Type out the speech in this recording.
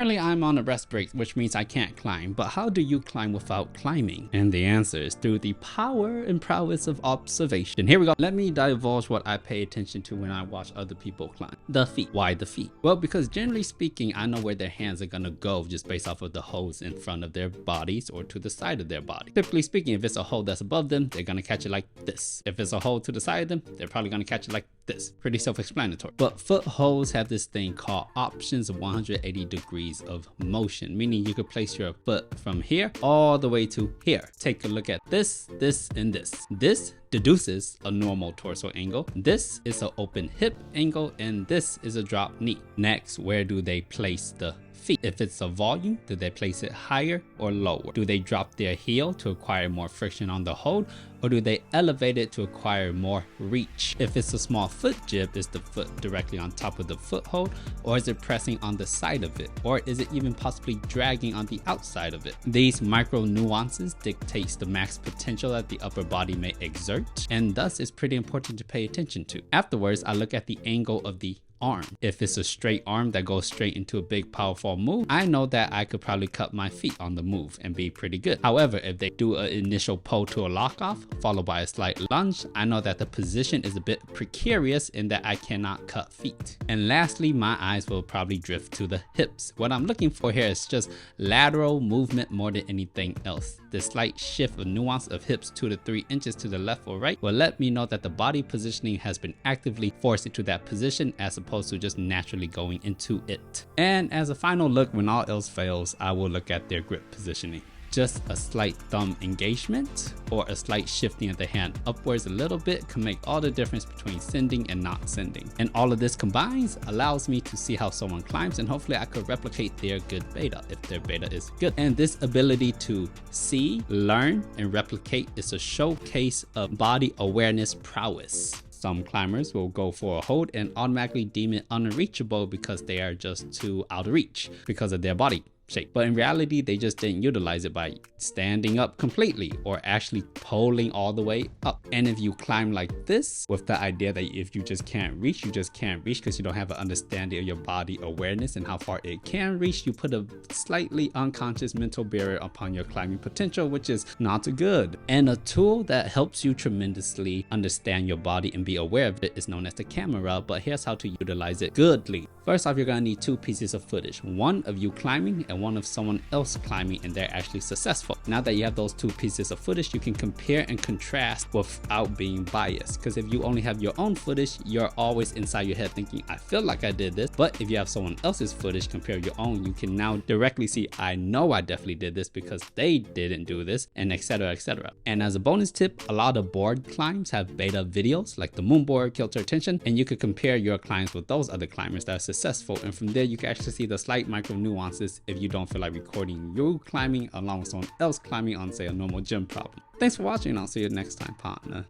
Currently, I'm on a rest break, which means I can't climb, but how do you climb without climbing? And the answer is through the power and prowess of observation. Here we go. Let me divulge what I pay attention to when I watch other people climb. The feet. Why the feet? Well, because generally speaking, I know where their hands are gonna go just based off of the holes in front of their bodies or to the side of their body. Typically speaking, if it's a hole that's above them, they're gonna catch it like this. If it's a hole to the side of them, they're probably gonna catch it like this. Pretty self-explanatory. But footholes have this thing called options of 180 degrees of motion, meaning you could place your foot from here all the way to here. Take a look at this, and this. This deduces a normal torso angle. This is an open hip angle, and this is a drop knee. Next, where do they place the feet? If it's a volume, do they place it higher or lower? Do they drop their heel to acquire more friction on the hold, or do they elevate it to acquire more reach? If it's a small foot jib, is the foot directly on top of the foothold, or is it pressing on the side of it, or is it even possibly dragging on the outside of it? These micro nuances dictates the max potential that the upper body may exert, and thus is pretty important to pay attention to. Afterwards, I look at the angle of the arm. If it's a straight arm that goes straight into a big powerful move, I know that I could probably cut my feet on the move and be pretty good. However, if they do an initial pull to a lock off followed by a slight lunge, I know that the position is a bit precarious in that I cannot cut feet. And lastly, my eyes will probably drift to the hips. What I'm looking for here is just lateral movement more than anything else. The slight shift of nuance of hips 2 to 3 inches to the left or right will let me know that the body positioning has been actively forced into that position as opposed to just naturally going into it. And as a final look, when all else fails, I will look at their grip positioning. Just a slight thumb engagement or a slight shifting of the hand upwards a little bit can make all the difference between sending and not sending. And all of this combines allows me to see how someone climbs, and hopefully I could replicate their good beta if their beta is good. And this ability to see, learn, and replicate is a showcase of body awareness prowess. Some climbers will go for a hold and automatically deem it unreachable because they are just too out of reach because of their body shape. But in reality, they just didn't utilize it by standing up completely or actually pulling all the way up. And if you climb like this with the idea that if you just can't reach, you just can't reach because you don't have an understanding of your body awareness and how far it can reach, you put a slightly unconscious mental barrier upon your climbing potential, which is not good. And a tool that helps you tremendously understand your body and be aware of it is known as the camera, but here's how to utilize it goodly. First off, you're gonna need 2 pieces of footage, one of you climbing and one of someone else climbing and they're actually successful. Now that you have those 2 pieces of footage, you can compare and contrast without being biased, because if you only have your own footage, you're always inside your head thinking, I feel like I did this. But if you have someone else's footage compared to your own, you can now directly see, I know I definitely did this because they didn't do this, and etc, etc. And as a bonus tip, a lot of board climbs have beta videos like the moonboard, kilter tension, and you could compare your climbs with those other climbers that are successful, and from there you can actually see the slight micro nuances if you don't feel like recording you climbing along with someone else climbing on, say, a normal gym problem. Thanks for watching, and I'll see you next time, partner.